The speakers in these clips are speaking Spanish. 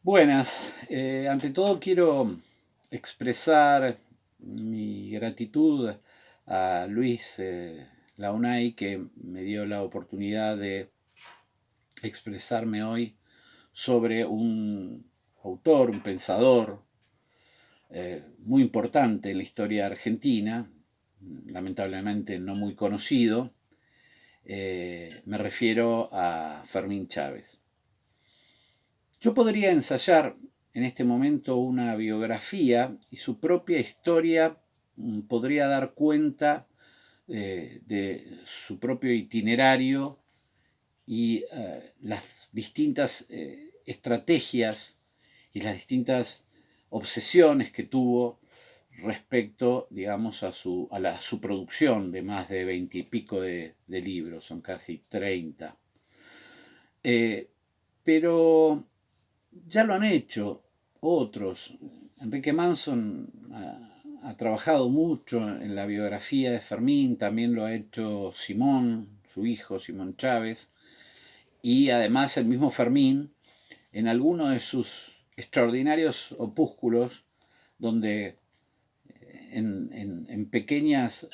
Buenas, ante todo quiero expresar mi gratitud a Luis Launay, que me dio la oportunidad de expresarme hoy sobre un autor, un pensador muy importante en la historia argentina, lamentablemente no muy conocido. Me refiero a Fermín Chávez. Yo podría ensayar en este momento una biografía y su propia historia podría dar cuenta de su propio itinerario y las distintas estrategias y las distintas obsesiones que tuvo respecto, digamos, su producción de más de 20 y pico de libros, son casi 30. Pero ya lo han hecho otros. Enrique Manson ha trabajado mucho en la biografía de Fermín, también lo ha hecho Simón, su hijo Simón Chávez, y además el mismo Fermín en algunos de sus extraordinarios opúsculos, donde en pequeñas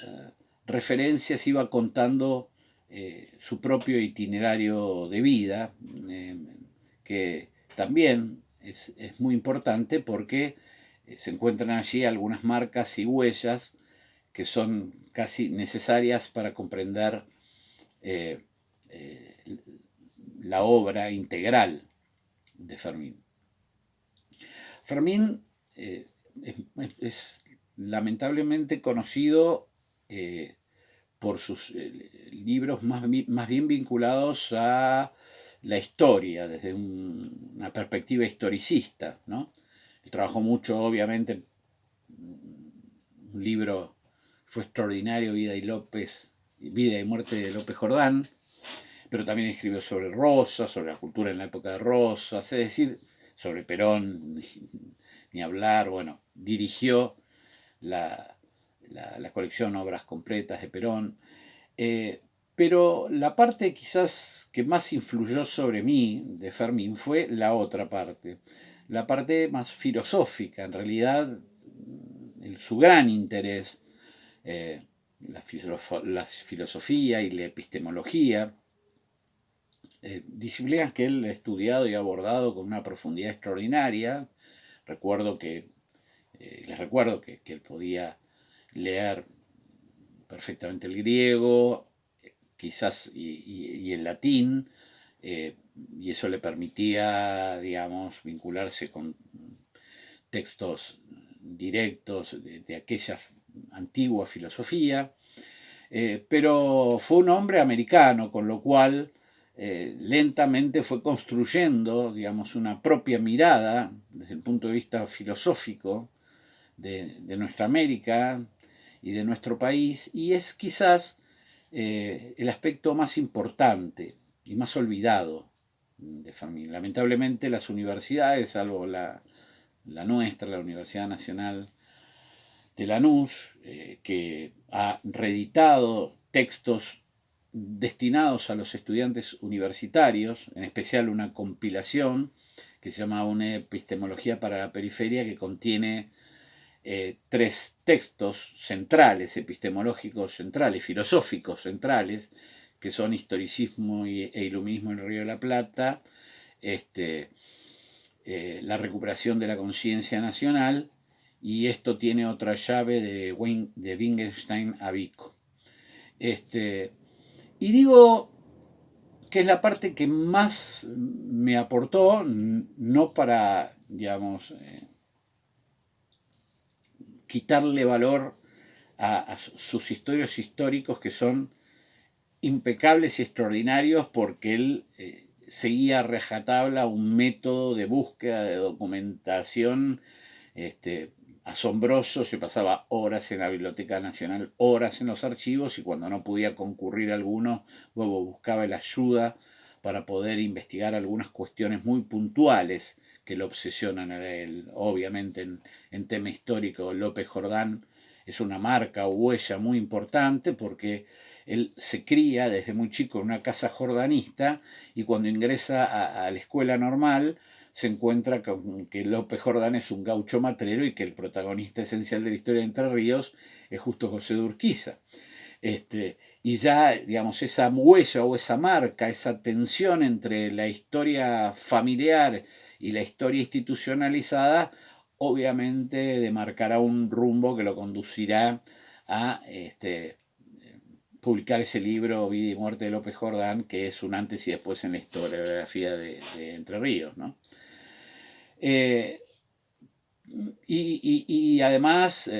referencias iba contando su propio itinerario de vida, que también es muy importante porque se encuentran allí algunas marcas y huellas que son casi necesarias para comprender eh, eh, la obra integral de Fermín. Fermín es lamentablemente conocido por sus libros más bien vinculados a la historia, desde una perspectiva historicista, ¿no? Él trabajó mucho, obviamente, un libro fue extraordinario, Vida y muerte de López Jordán, pero también escribió sobre Rosas, sobre la cultura en la época de Rosas, es decir, sobre Perón, ni hablar, bueno, dirigió la, la colección Obras Completas de Perón. Eh, pero la parte quizás que más influyó sobre mí de Fermín fue la otra parte, la parte más filosófica. En realidad, su gran interés, eh, la filosofía y la epistemología, disciplinas que él ha estudiado y abordado con una profundidad extraordinaria. Recuerdo que, Les recuerdo que él podía leer perfectamente el griego, quizás y el latín, y eso le permitía, digamos, vincularse con textos directos de aquella antigua filosofía, pero fue un hombre americano, con lo cual lentamente fue construyendo, digamos, una propia mirada desde el punto de vista filosófico de nuestra América y de nuestro país, y es quizás el aspecto más importante y más olvidado de Fermín. Lamentablemente las universidades, salvo la nuestra, la Universidad Nacional de Lanús, que ha reeditado textos destinados a los estudiantes universitarios, en especial una compilación que se llama Una epistemología para la periferia, que contiene tres textos centrales, epistemológicos centrales, filosóficos centrales, que son Historicismo e Iluminismo en el Río de la Plata, la recuperación de la conciencia nacional, y esto tiene otra llave de Wittgenstein a Vico. Y digo que es la parte que más me aportó, no para, digamos, quitarle valor a sus historias históricos, que son impecables y extraordinarios, porque él seguía a rajatabla un método de búsqueda de documentación asombroso. Se pasaba horas en la Biblioteca Nacional, horas en los archivos, y cuando no podía concurrir a alguno, luego buscaba la ayuda para poder investigar algunas cuestiones muy puntuales que lo obsesionan a él. Obviamente en tema histórico, López Jordán es una marca o huella muy importante, porque él se cría desde muy chico en una casa jordanista, y cuando ingresa a la escuela normal se encuentra con que López Jordán es un gaucho matrero y que el protagonista esencial de la historia de Entre Ríos es justo José de Urquiza. Y ya, digamos, esa huella o esa marca, esa tensión entre la historia familiar y la historia institucionalizada, obviamente demarcará un rumbo que lo conducirá a publicar ese libro, Vida y Muerte de López Jordán, que es un antes y después en la historiografía de Entre Ríos, ¿no? Y además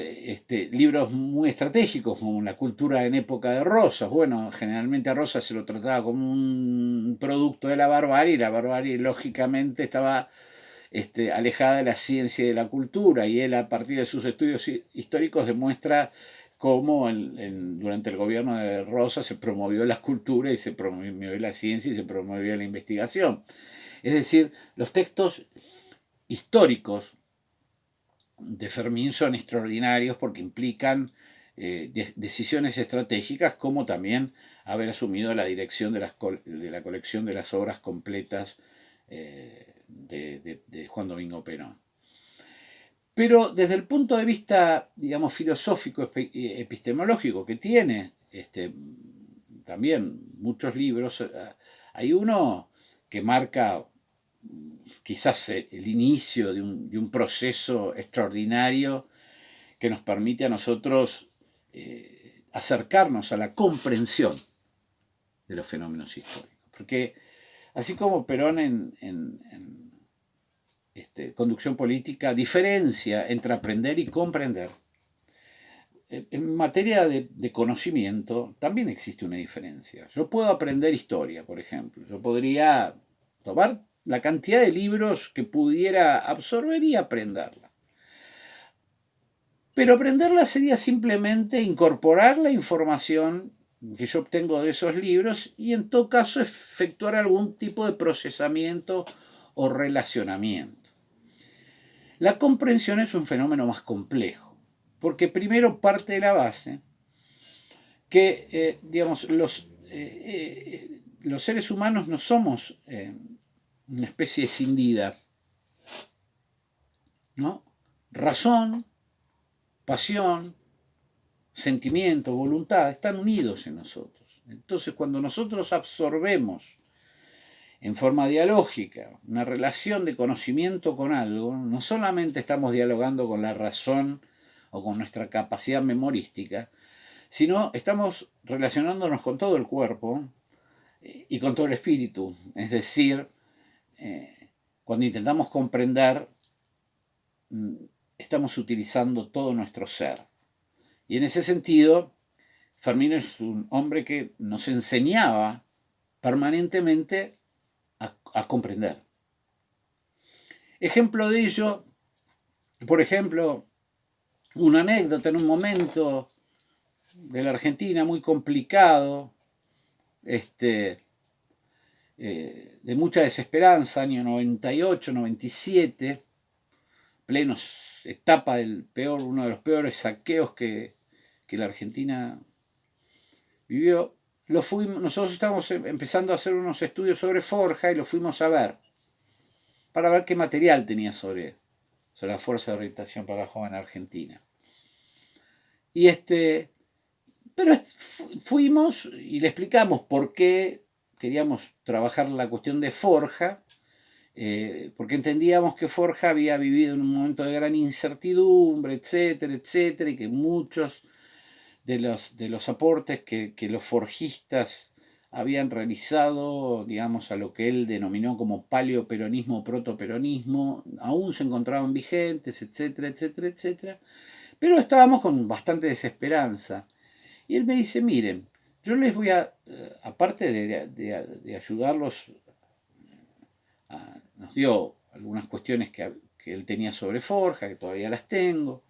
libros muy estratégicos como La cultura en época de Rosas. Bueno, generalmente a Rosas se lo trataba como un producto de la barbarie, y la barbarie lógicamente estaba alejada de la ciencia y de la cultura, y él a partir de sus estudios históricos demuestra cómo durante el gobierno de Rosas se promovió la cultura y se promovió la ciencia y se promovió la investigación. Es decir, los textos históricos de Fermín son extraordinarios porque implican decisiones estratégicas, como también haber asumido la dirección de la colección de las obras completas de Juan Domingo Perón. Pero desde el punto de vista, digamos, filosófico, epistemológico, que tiene también muchos libros, hay uno que marca quizás el inicio de un proceso extraordinario que nos permite a nosotros acercarnos a la comprensión de los fenómenos históricos. Porque así como Perón en conducción política diferencia entre aprender y comprender, en materia de conocimiento también existe una diferencia. Yo puedo aprender historia, por ejemplo. Yo podría tomar la cantidad de libros que pudiera absorber y aprenderla. Pero aprenderla sería simplemente incorporar la información que yo obtengo de esos libros y en todo caso efectuar algún tipo de procesamiento o relacionamiento. La comprensión es un fenómeno más complejo, porque primero parte de la base que, digamos, los seres humanos no somos una especie escindida, ¿no? Razón, pasión, sentimiento, voluntad, están unidos en nosotros. Entonces, cuando nosotros absorbemos en forma dialógica una relación de conocimiento con algo, no solamente estamos dialogando con la razón o con nuestra capacidad memorística, sino estamos relacionándonos con todo el cuerpo y con todo el espíritu. Es decir, cuando intentamos comprender, estamos utilizando todo nuestro ser. Y en ese sentido, Fermín es un hombre que nos enseñaba permanentemente a comprender. Ejemplo de ello, por ejemplo, una anécdota en un momento de la Argentina muy complicado, de mucha desesperanza, año 98, 97, plenos etapa del uno de los peores saqueos que la Argentina vivió. Nosotros estábamos empezando a hacer unos estudios sobre Forja y lo fuimos a ver para ver qué material tenía sobre la Fuerza de Orientación para la Joven Argentina. Y pero fuimos y le explicamos por qué queríamos trabajar la cuestión de Forja, porque entendíamos que Forja había vivido en un momento de gran incertidumbre, etcétera, etcétera, y que muchos de los aportes que los forjistas habían realizado, digamos, a lo que él denominó como paleoperonismo, protoperonismo, aún se encontraban vigentes, etcétera, etcétera, etcétera. Pero estábamos con bastante desesperanza. Y él me dice, miren, yo les voy a, aparte de ayudarlos, nos dio algunas cuestiones que él tenía sobre Forja, que todavía las tengo.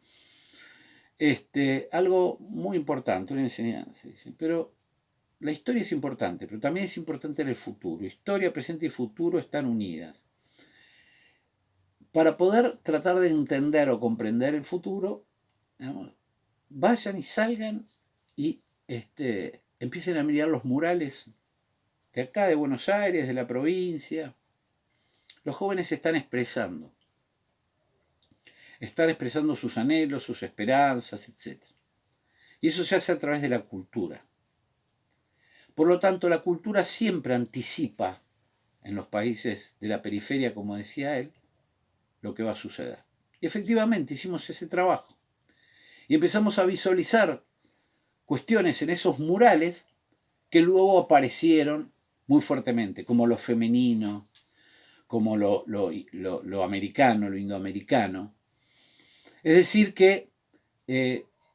Algo muy importante, una enseñanza. Dice, pero la historia es importante, pero también es importante en el futuro. Historia, presente y futuro están unidas. Para poder tratar de entender o comprender el futuro, digamos, vayan y salgan y empiecen a mirar los murales de acá, de Buenos Aires, de la provincia, los jóvenes están expresando sus anhelos, sus esperanzas, etc. Y eso se hace a través de la cultura. Por lo tanto, la cultura siempre anticipa en los países de la periferia, como decía él, lo que va a suceder. Y efectivamente hicimos ese trabajo. Y empezamos a visualizar cuestiones en esos murales que luego aparecieron muy fuertemente, como lo femenino, como lo americano, lo indoamericano. Es decir que,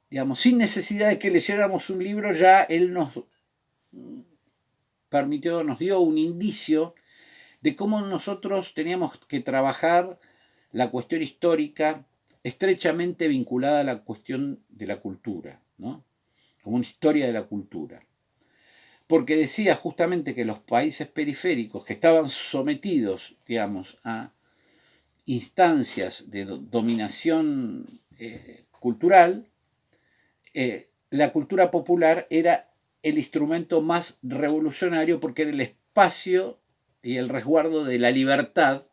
digamos, sin necesidad de que leyéramos un libro, ya él nos dio un indicio de cómo nosotros teníamos que trabajar la cuestión histórica estrechamente vinculada a la cuestión de la cultura, ¿no? Como una historia de la cultura. Porque decía justamente que los países periféricos que estaban sometidos, digamos, a instancias de dominación cultural, la cultura popular era el instrumento más revolucionario porque era el espacio y el resguardo de la libertad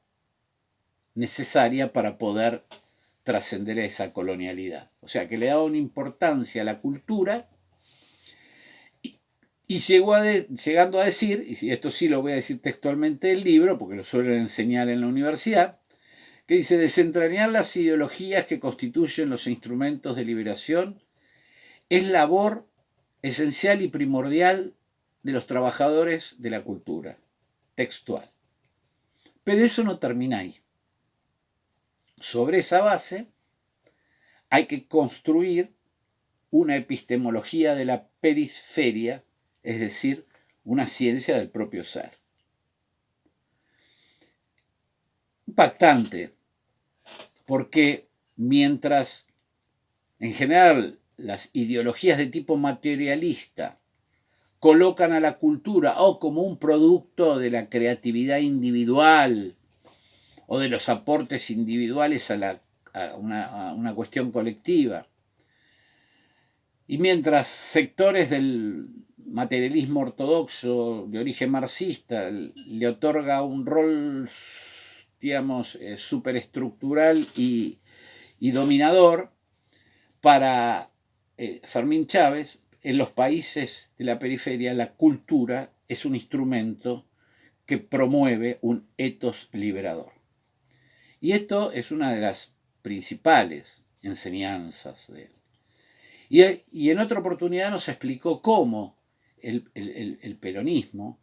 necesaria para poder trascender esa colonialidad. O sea, que le daba una importancia a la cultura y llegando a decir, y esto sí lo voy a decir textualmente del libro, porque lo suelen enseñar en la universidad, que dice: desentrañar las ideologías que constituyen los instrumentos de liberación es labor esencial y primordial de los trabajadores de la cultura. Textual. Pero eso no termina ahí. Sobre esa base hay que construir una epistemología de la periferia, es decir, una ciencia del propio ser. Impactante, porque mientras en general las ideologías de tipo materialista colocan a la cultura o como un producto de la creatividad individual o de los aportes individuales a una cuestión colectiva, y mientras sectores del materialismo ortodoxo de origen marxista le otorga un rol, digamos, superestructural y dominador, para Fermín Chávez, en los países de la periferia, la cultura es un instrumento que promueve un ethos liberador. Y esto es una de las principales enseñanzas de él. Y en otra oportunidad nos explicó cómo el peronismo,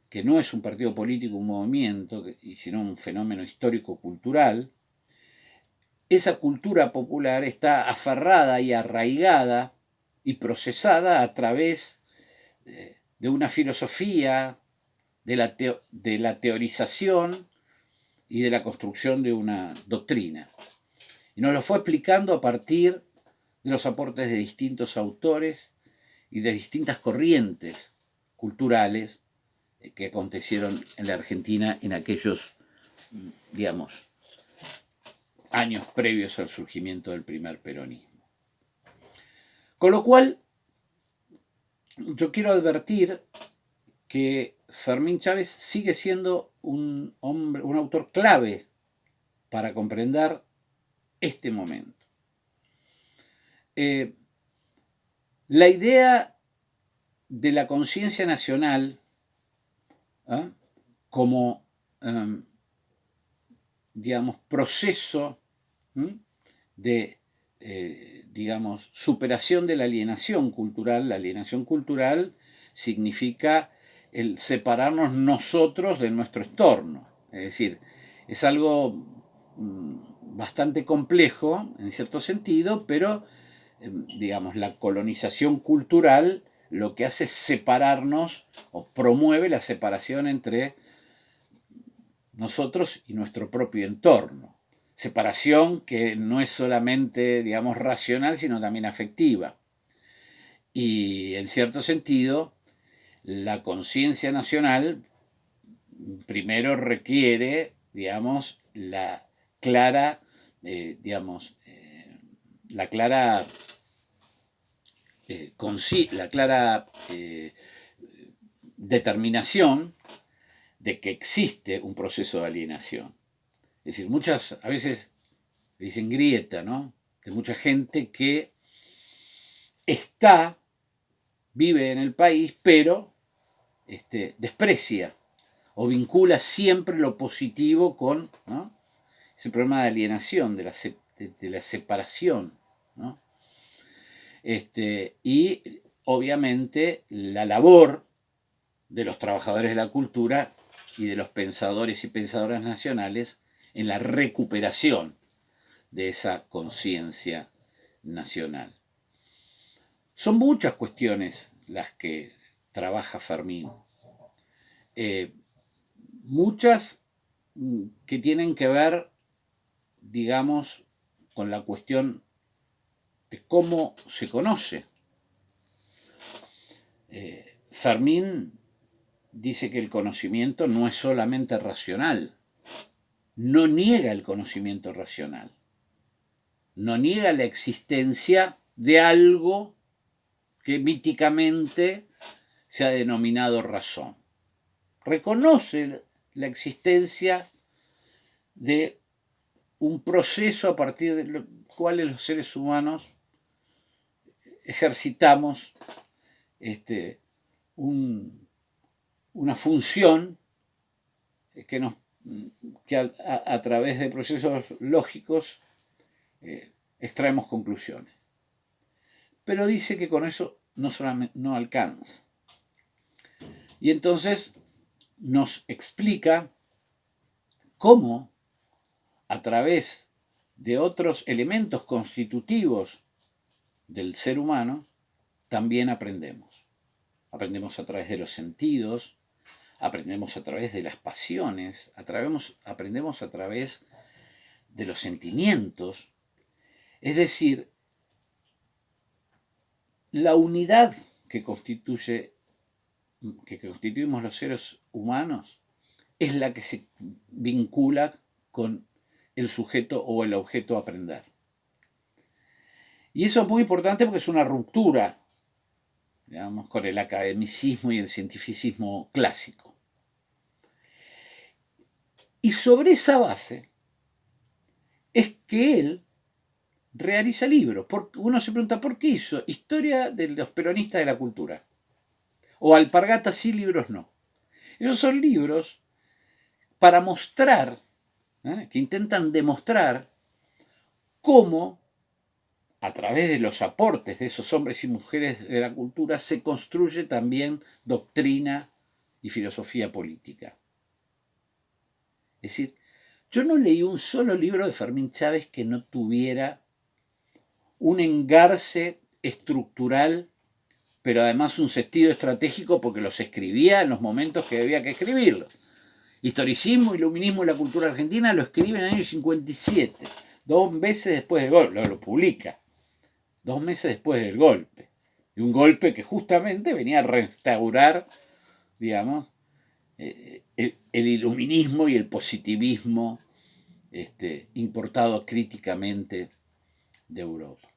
que no es un partido político, un movimiento, sino un fenómeno histórico-cultural, esa cultura popular está aferrada y arraigada y procesada a través de una filosofía, de la teorización y de la construcción de una doctrina. Y nos lo fue explicando a partir de los aportes de distintos autores y de distintas corrientes culturales que acontecieron en la Argentina en aquellos, digamos, años previos al surgimiento del primer peronismo. Con lo cual, yo quiero advertir que Fermín Chávez sigue siendo un autor clave para comprender este momento. La idea de la conciencia nacional como digamos, proceso de, digamos, superación de la alienación cultural. La alienación cultural significa el separarnos nosotros de nuestro entorno. Es decir, es algo bastante complejo, en cierto sentido, pero, digamos, la colonización cultural lo que hace es separarnos o promueve la separación entre nosotros y nuestro propio entorno. Separación que no es solamente, digamos, racional, sino también afectiva. Y en cierto sentido, la conciencia nacional primero requiere, digamos, la clara, determinación de que existe un proceso de alienación. Es decir, a veces dicen grieta, ¿no? De mucha gente que vive en el país, pero desprecia o vincula siempre lo positivo con, ¿no?, ese problema de alienación, de la separación, ¿no? Y obviamente la labor de los trabajadores de la cultura y de los pensadores y pensadoras nacionales en la recuperación de esa conciencia nacional. Son muchas cuestiones las que trabaja Fermín. Muchas que tienen que ver, digamos, con la cuestión de cómo se conoce. Fermín dice que el conocimiento no es solamente racional, no niega el conocimiento racional, no niega la existencia de algo que míticamente se ha denominado razón. Reconoce la existencia de un proceso a partir del cual los seres humanos ejercitamos una función que a través de procesos lógicos extraemos conclusiones. Pero dice que con eso no alcanza. Y entonces nos explica cómo, a través de otros elementos constitutivos del ser humano, también aprendemos. Aprendemos a través de los sentidos, aprendemos a través de las pasiones, aprendemos a través de los sentimientos. Es decir, la unidad que constituimos los seres humanos es la que se vincula con el sujeto o el objeto a aprender. Y eso es muy importante porque es una ruptura, digamos, con el academicismo y el cientificismo clásico. Y sobre esa base es que él realiza libros. Uno se pregunta, ¿por qué hizo Historia de los peronistas de la cultura? O Alpargatas sí, libros no. Esos son libros para mostrar, que intentan demostrar cómo, a través de los aportes de esos hombres y mujeres de la cultura, se construye también doctrina y filosofía política. Es decir, yo no leí un solo libro de Fermín Chávez que no tuviera un engarce estructural, pero además un sentido estratégico, porque los escribía en los momentos que había que escribirlos. Historicismo, Iluminismo y la cultura argentina lo escribe en el año 57, 2 meses después del golpe, lo publica 2 meses después del golpe, y un golpe que justamente venía a restaurar, digamos, el iluminismo y el positivismo importado críticamente de Europa.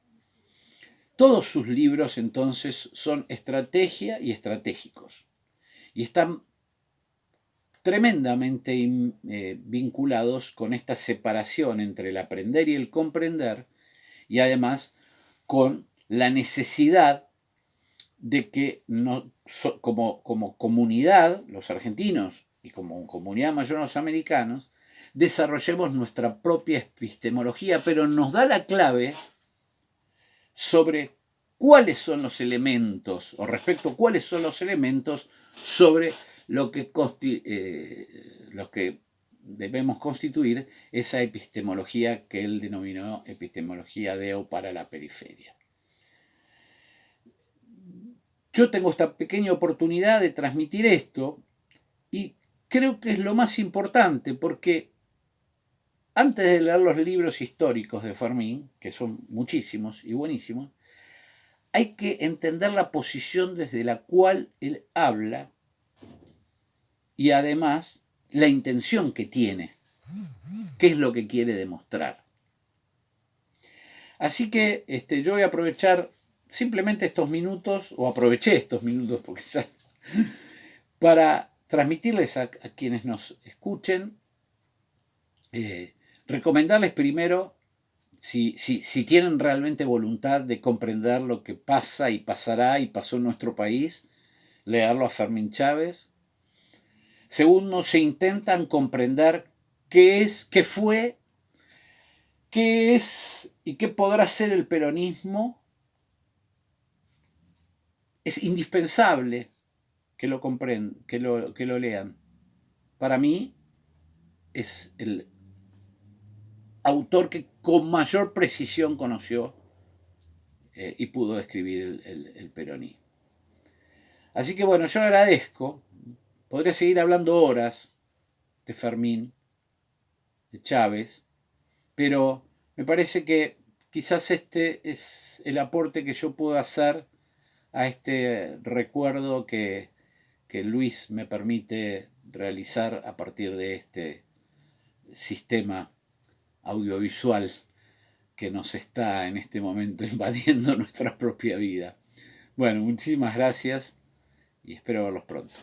Todos sus libros entonces son estrategia y estratégicos, y están tremendamente vinculados con esta separación entre el aprender y el comprender, y además con la necesidad de que como comunidad, los argentinos, y como comunidad mayor los americanos, desarrollemos nuestra propia epistemología, pero nos da la clave sobre cuáles son los elementos, o respecto a cuáles son los elementos sobre lo que debemos constituir esa epistemología que él denominó epistemología deo para la periferia. Yo tengo esta pequeña oportunidad de transmitir esto y creo que es lo más importante, porque antes de leer los libros históricos de Fermín, que son muchísimos y buenísimos, hay que entender la posición desde la cual él habla y además la intención que tiene, qué es lo que quiere demostrar. Así que yo voy a aprovechar simplemente estos minutos, o aproveché estos minutos porque ya, para transmitirles a quienes nos escuchen recomendarles primero, si tienen realmente voluntad de comprender lo que pasa y pasará y pasó en nuestro país, leerlo a Fermín Chávez. Segundo, si intentan comprender qué fue, qué es y qué podrá ser el peronismo, es indispensable que lo comprendan, que lo lean. Para mí es el autor que con mayor precisión conoció y pudo describir el peronismo. Así que bueno, yo agradezco. Podría seguir hablando horas de Fermín, de Chávez, pero me parece que quizás este es el aporte que yo puedo hacer a este recuerdo que Luis me permite realizar a partir de este sistema audiovisual que nos está en este momento invadiendo nuestra propia vida. Bueno, muchísimas gracias y espero verlos pronto.